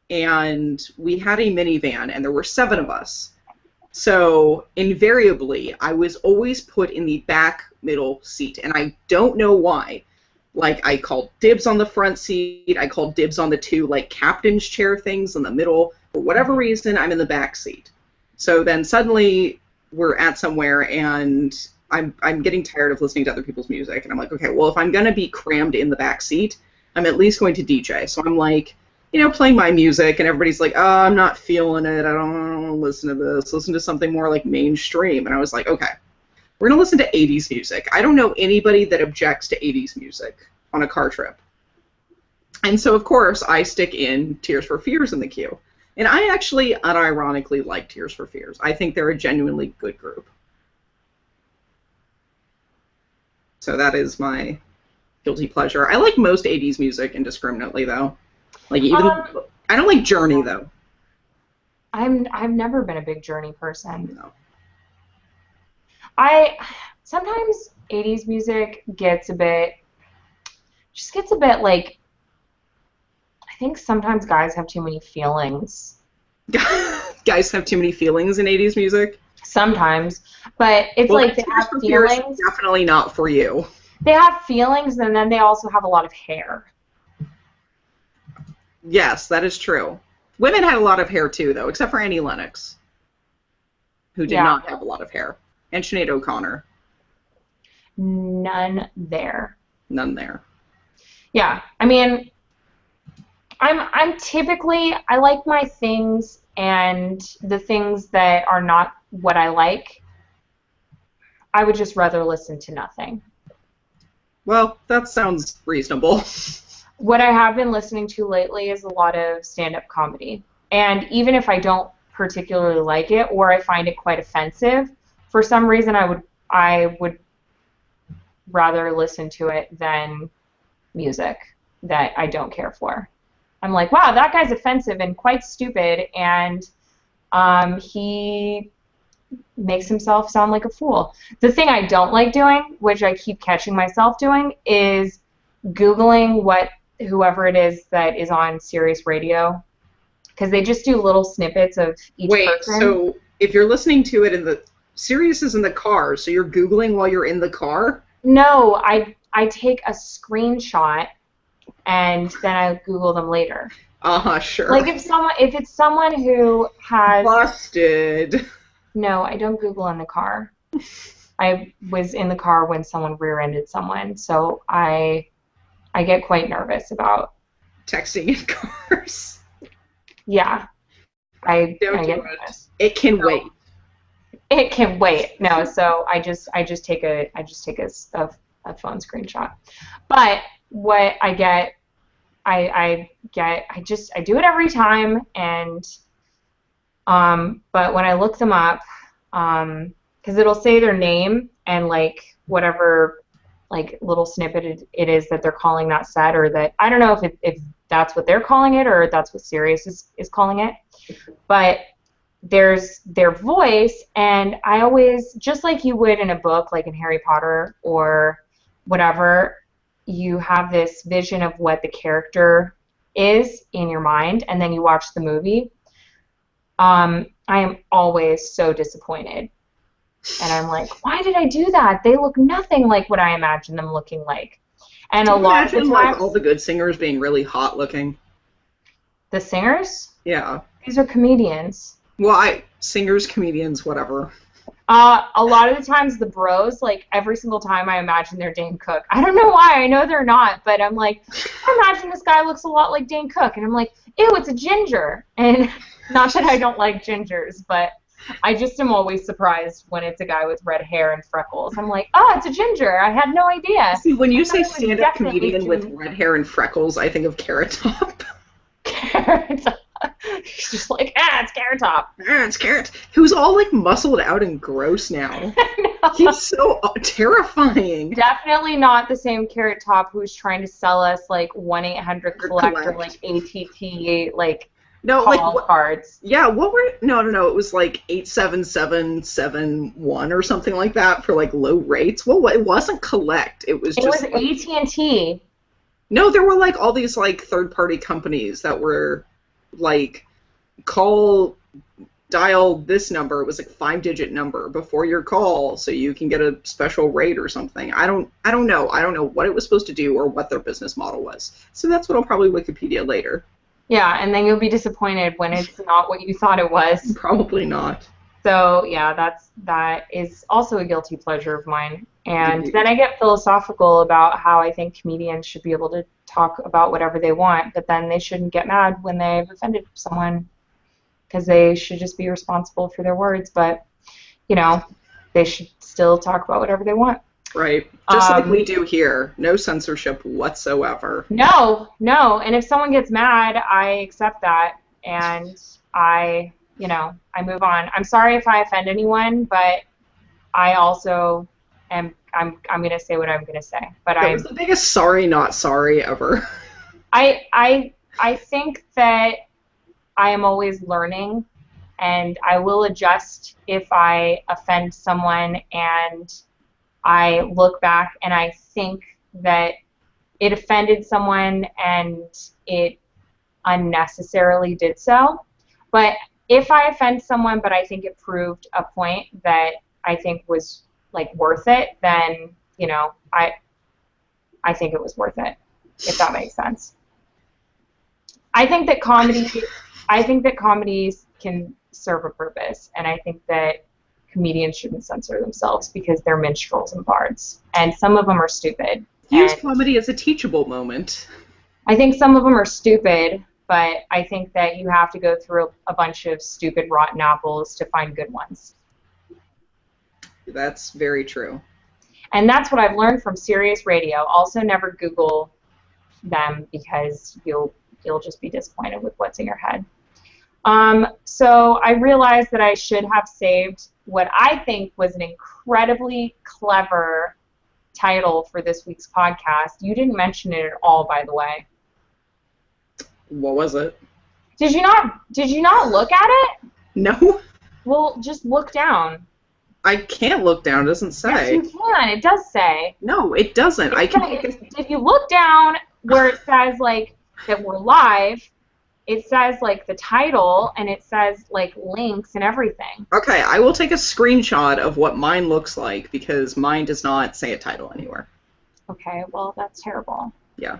and we had a minivan, and there were 7 of us. So invariably, I was always put in the back middle seat, and I don't know why. Like, I called dibs on the front seat, I called dibs on the 2 like captain's chair things in the middle. For whatever reason, I'm in the back seat. So then suddenly we're at somewhere, and I'm getting tired of listening to other people's music, and I'm like, okay, well, if I'm gonna be crammed in the back seat, I'm at least going to DJ. So I'm like, playing my music, and everybody's like, oh, I'm not feeling it. I don't want to listen to this. Listen to something more like mainstream. And I was like, okay, we're going to listen to 80s music. I don't know anybody that objects to 80s music on a car trip. And so, of course, I stick in Tears for Fears in the queue. And I actually unironically like Tears for Fears. I think they're a genuinely good group. So that is my guilty pleasure. I like most 80s music indiscriminately, though. Like, even I don't like Journey, though. I've never been a big Journey person. No. Sometimes 80s music gets a bit like, I think sometimes guys have too many feelings. Guys have too many feelings in 80s music? Sometimes. But it's well, like they have feelings. Definitely not for you. They have feelings, and then they also have a lot of hair. Yes, that is true. Women had a lot of hair too, though, except for Annie Lennox, who did not have a lot of hair. And Sinead O'Connor. None there. None there. Yeah, I mean, I'm typically, I like my things, and the things that are not what I like, I would just rather listen to nothing. Well, that sounds reasonable. What I have been listening to lately is a lot of stand-up comedy. And even if I don't particularly like it, or I find it quite offensive, for some reason I would rather listen to it than music that I don't care for. I'm like, wow, that guy's offensive and quite stupid, and he makes himself sound like a fool. The thing I don't like doing, which I keep catching myself doing, is Googling what whoever it is that is on Sirius Radio, because they just do little snippets of each person. So if you're listening to it in the Sirius is in the car, so you're Googling while you're in the car? No, I take a screenshot and then I Google them later. Sure. Like if it's someone who has busted. No, I don't Google in the car. I was in the car when someone rear-ended someone, so I get quite nervous about texting in cars. Yeah, I get nervous. It can wait. It can wait. No, so I just take a phone screenshot. But what I get, I do it every time, and but when I look them up, because it'll say their name and like whatever like little snippet it is that they're calling that set, or that I don't know if that's what they're calling it or that's what Sirius is calling it. But there's their voice, and I always, just like you would in a book, like in Harry Potter or whatever, you have this vision of what the character is in your mind, and then you watch the movie. I am always so disappointed. And I'm like, why did I do that? They look nothing like what I imagined them looking like. And Do a you lot of the imagine like all times, the good singers being really hot looking? the singers, Yeah. these are comedians. Well, singers, comedians, whatever. A lot of the times the bros, like every single time I imagine they're Dane Cook. I don't know why, I know they're not, but I'm like, I imagine this guy looks a lot like Dane Cook. And I'm like, ew, it's a ginger. And not that I don't like gingers, but I just am always surprised when it's a guy with red hair and freckles. I'm like, oh, it's a ginger. I had no idea. See, when you I thought say it was stand-up definitely comedian with red hair and freckles, I think of Carrot Top. Carrot Top. He's just like, it's Carrot Top. It's Carrot. Who's all like muscled out and gross now. He's so terrifying. Definitely not the same Carrot Top who's trying to sell us like 1-800-COLLECT or like ATT like No, call like cards. yeah, what were no, it was like 87771 or something like that for like low rates. Well, it wasn't collect. It was just It was AT&T. No, there were like all these like third-party companies that were like dial this number. It was like a 5-digit number before your call so you can get a special rate or something. I don't know. I don't know what it was supposed to do or what their business model was. So that's what I'll probably Wikipedia later. Yeah, and then you'll be disappointed when it's not what you thought it was. Probably not. So yeah, that is also a guilty pleasure of mine. And Indeed. then I get philosophical about how I think comedians should be able to talk about whatever they want, but then they shouldn't get mad when they've offended someone because they should just be responsible for their words. But, you know, they should still talk about whatever they want. Right. Just like we do here. No censorship whatsoever. No. And if someone gets mad, I accept that, and I move on. I'm sorry if I offend anyone, but I also I'm going to say what I'm going to say. But That was the biggest sorry not sorry ever. I think that I am always learning, and I will adjust if I offend someone and I look back and I think that it offended someone and it unnecessarily did so. But if I offend someone but I think it proved a point that I think was like worth it, then, you know, I think it was worth it, if that makes sense. I think that comedies can serve a purpose, and I think that comedians shouldn't censor themselves because they're minstrels and bards, and some of them are stupid. Use comedy as a teachable moment. I think some of them are stupid, but I think that you have to go through a bunch of stupid rotten apples to find good ones. That's very true. And that's what I've learned from Sirius Radio. Also, never Google them because you'll just be disappointed with what's in your head. So I realized that I should have saved what I think was an incredibly clever title for this week's podcast. You didn't mention it at all, by the way. What was it? Did you not look at it? No. Well, just look down. I can't look down. It doesn't say. Yes, you can. It does say. No, it doesn't. If you look down where it says like that we're live, it says like the title and it says like links and everything. Okay, I will take a screenshot of what mine looks like because mine does not say a title anywhere. Okay, well that's terrible. Yeah.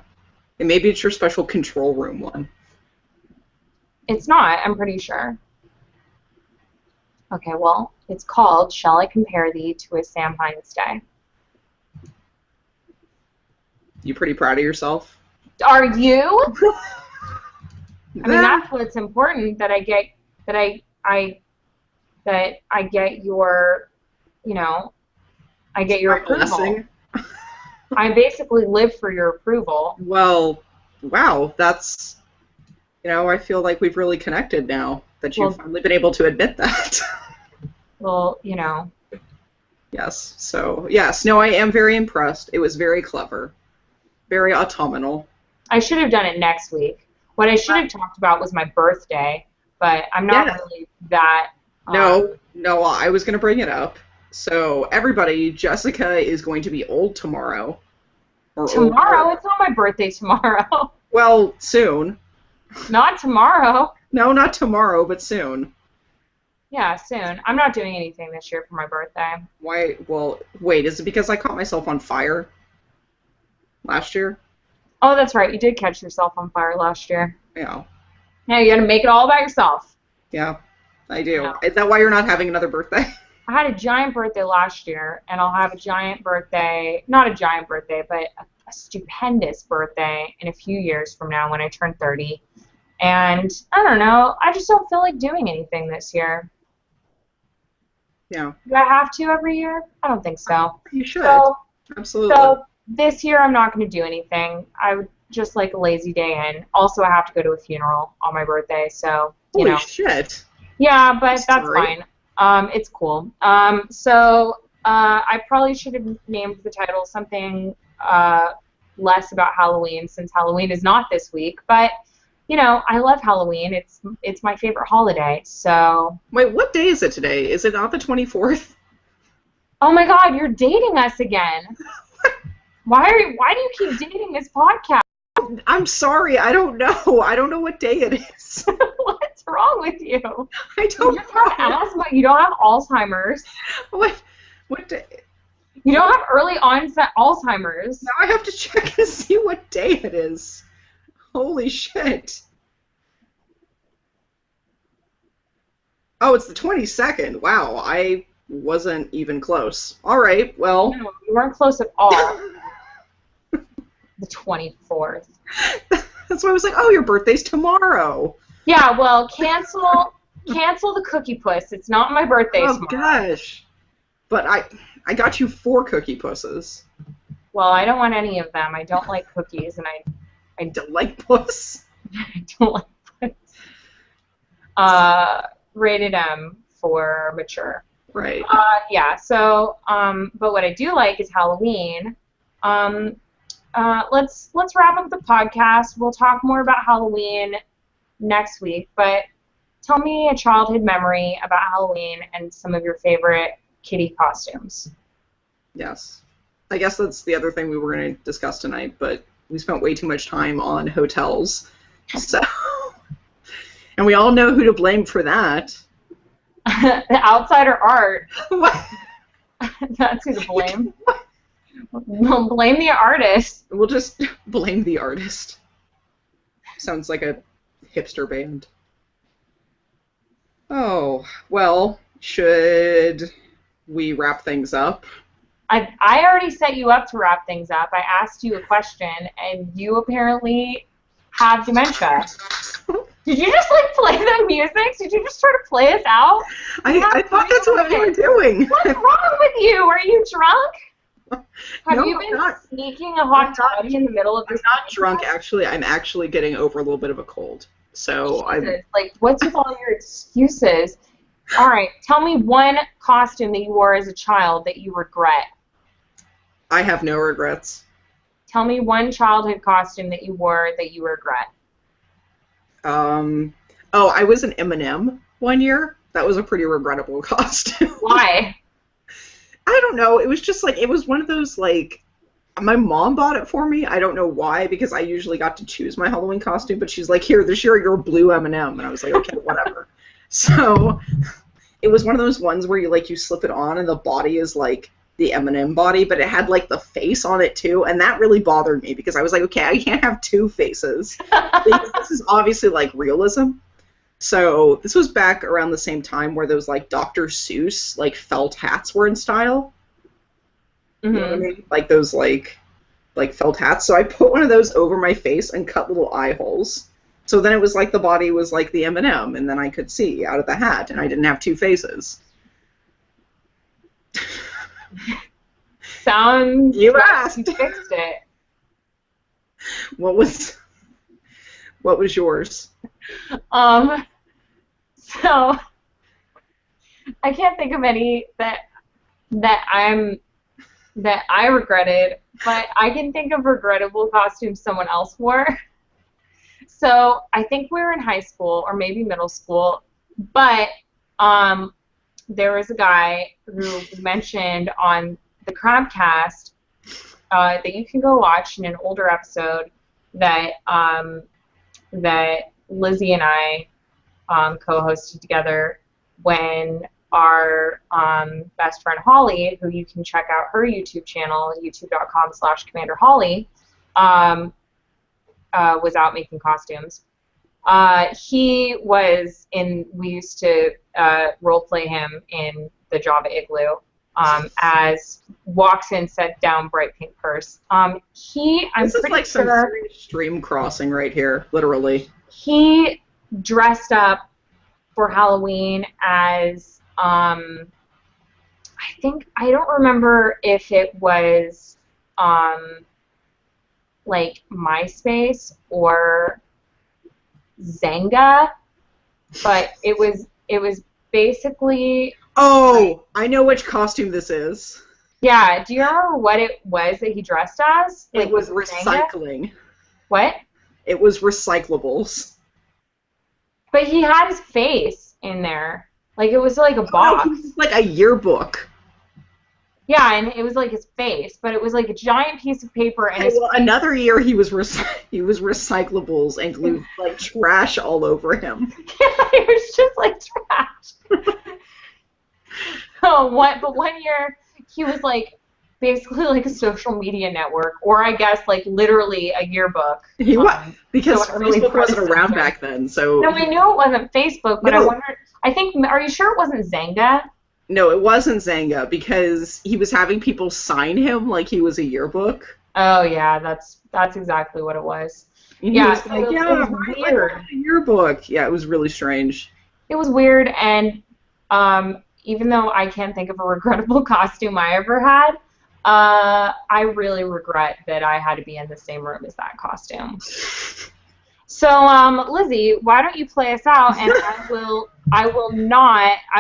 And maybe it's your special control room one. It's not, I'm pretty sure. Okay, well, it's called Shall I Compare Thee to a Samhain's Day? You pretty proud of yourself? Are you? I mean, that's what's important, that I get your, you know, I get your approval. Blessing. I basically live for your approval. Well, wow, that's, you know, I feel like we've really connected now that you've finally been able to admit that. Well, you know. Yes, so, yes, no, I am very impressed. It was very clever, very autumnal. I should have done it next week. What I should have talked about was my birthday, but I'm not Yeah. really that. No, I was going to bring it up. So, everybody, Jessica is going to be old tomorrow. Or older. Tomorrow? It's not my birthday tomorrow. Well, soon. Not tomorrow. No, not tomorrow, but soon. Yeah, soon. I'm not doing anything this year for my birthday. Why? Well, wait, is it because I caught myself on fire last year? Oh, that's right. You did catch yourself on fire last year. Yeah. Yeah, you got to make it all by yourself. Yeah, I do. No. Is that why you're not having another birthday? I had a giant birthday last year, and I'll have a giant birthday, not a giant birthday, but a stupendous birthday in a few years from now when I turn 30. And I don't know, I just don't feel like doing anything this year. Yeah. Do I have to every year? I don't think so. You should. So, Absolutely. so this year I'm not going to do anything. I would just like a lazy day in. Also, I have to go to a funeral on my birthday, so, you Holy know. shit. Yeah, but that's Sorry. fine. It's cool. I probably should have named the title something less about Halloween since Halloween is not this week. But you know, I love Halloween. It's my favorite holiday. So. Wait, what day is it today? Is it not the 24th? Oh my God, you're dating us again. Why do you keep dating this podcast? I'm sorry, I don't know. I don't know what day it is. What's wrong with you? I don't You just have know. asthma. You don't have Alzheimer's. What day? You don't have early onset Alzheimer's. Now I have to check to see what day it is. Holy shit. Oh, it's the 22nd. Wow, I wasn't even close. All right, well. No, you weren't close at all. The 24th. That's why I was like, oh, your birthday's tomorrow. Yeah, well, cancel the cookie puss. It's not my birthday tomorrow. Gosh. But I got you 4 cookie pusses. Well, I don't want any of them. I don't like cookies, and I don't like puss. I don't like puss. Rated M for mature. Right. Yeah. So, but what I do like is Halloween. Let's wrap up the podcast. We'll talk more about Halloween next week. But tell me a childhood memory about Halloween and some of your favorite kitty costumes. Yes. I guess that's the other thing we were going to discuss tonight, but we spent way too much time on hotels. So, and we all know who to blame for that. The outsider art. What? That's who to blame. We'll blame the artist. We'll just blame the artist. Sounds like a hipster band. Oh, well, should we wrap things up? I already set you up to wrap things up. I asked you a question, and you apparently have dementia. Did you just, like, play the music? Did you just try to play us out? I thought that's what we were doing. What's wrong with you? Are you drunk? Have No, you I'm been not. sneaking a hot toddy in the middle of this? I'm not drunk, actually. I'm actually getting over a little bit of a cold. So Jesus, like, what's with all your excuses? All right, tell me one costume that you wore as a child that you regret. I have no regrets. Tell me one childhood costume that you wore that you regret. Oh, I was an M&M one year. That was a pretty regrettable costume. Why? I don't know. It was just like, it was one of those, like, my mom bought it for me. I don't know why, because I usually got to choose my Halloween costume, but she's like, here, this year you're a blue M&M. And I was like, okay, whatever. So it was one of those ones where you slip it on and the body is like the M&M body, but it had like the face on it too, and that really bothered me because I was like, okay, I can't have 2 faces. Because this is obviously like realism. So this was back around the same time where those like Dr. Seuss like felt hats were in style. Mm-hmm. You know what I mean? Like those like felt hats. So I put one of those over my face and cut little eye holes. So then it was like the body was like the M&M, and then I could see out of the hat, and I didn't have 2 faces. Sounds You like asked. you fixed it. What was yours? So I can't think of any that I regretted, but I can think of regrettable costumes someone else wore. So I think we were in high school or maybe middle school, but um, there was a guy who mentioned on the Crabcast that you can go watch in an older episode that that Lizzie and I co-hosted together when our best friend Holly, who you can check out her YouTube channel, youtube.com/Commander Holly, um, was out making costumes. We used to role play him in the Java Igloo as walks in, set down, bright pink purse. I'm This is pretty like some sure serious stream crossing right here, literally. he dressed up for Halloween as I don't remember if it was like MySpace or Zanga, but it was basically Oh, I know which costume this is. yeah. Do you remember what it was that he dressed as? It Like was Zanga? recycling. What? It was recyclables. But he had his face in there. Like it was like a Oh, no, box. it was like a yearbook. Yeah, and it was like his face, but it was like a giant piece of paper and his Well, another year he was recyclables and glued like trash all over him. it was just like trash. But one year he was like basically like a social media network, or I guess like literally a yearbook. He was because so early Facebook wasn't around predecessor. back then, so No, we knew it wasn't Facebook, but I No. wondered. I think. Are you sure it wasn't Zanga? no, it wasn't Zanga because he was having people sign him like he was a yearbook. Oh yeah, that's exactly what it was. And Yeah, he was so like, it yeah, was right, weird. like a yearbook. Yeah, it was really strange. It was weird, and even though I can't think of a regrettable costume I ever had, I really regret that I had to be in the same room as that costume. So, Lizzie, why don't you play us out, and I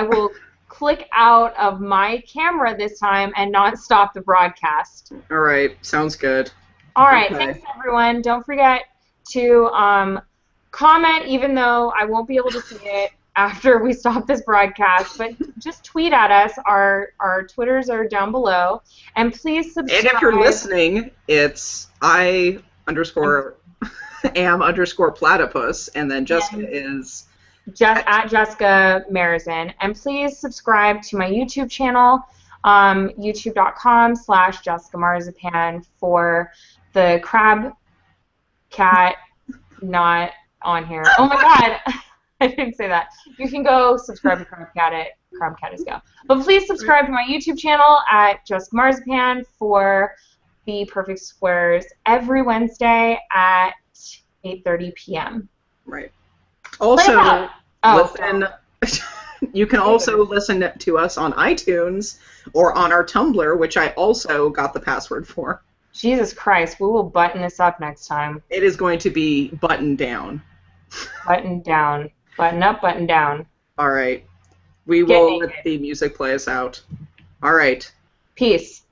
will click out of my camera this time and not stop the broadcast. All right, sounds good. All right, Okay. thanks everyone. Don't forget to comment, even though I won't be able to see it after we stop this broadcast, but just tweet at us. Our Twitters are down below, and please subscribe. And if you're listening, it's I underscore am underscore platypus, and then Jessica is at Jessica Marizin. And please subscribe to my YouTube channel, youtube.com/Jessica Marzipan for the crab cat not on here. Oh my god, I didn't say that. You can go subscribe to Crab Cat at Crab Cat is Go. But please subscribe to my YouTube channel at Jessica Marzipan for the Perfect Squares every Wednesday at 8:30 p.m. right. Also, Oh, listen. You can also listen to us on iTunes or on our Tumblr, which I also got the password for. Jesus Christ, we will button this up next time. It is going to be buttoned down. Button down. Button up, button down. All right. We will let the music play us out. All right. Peace.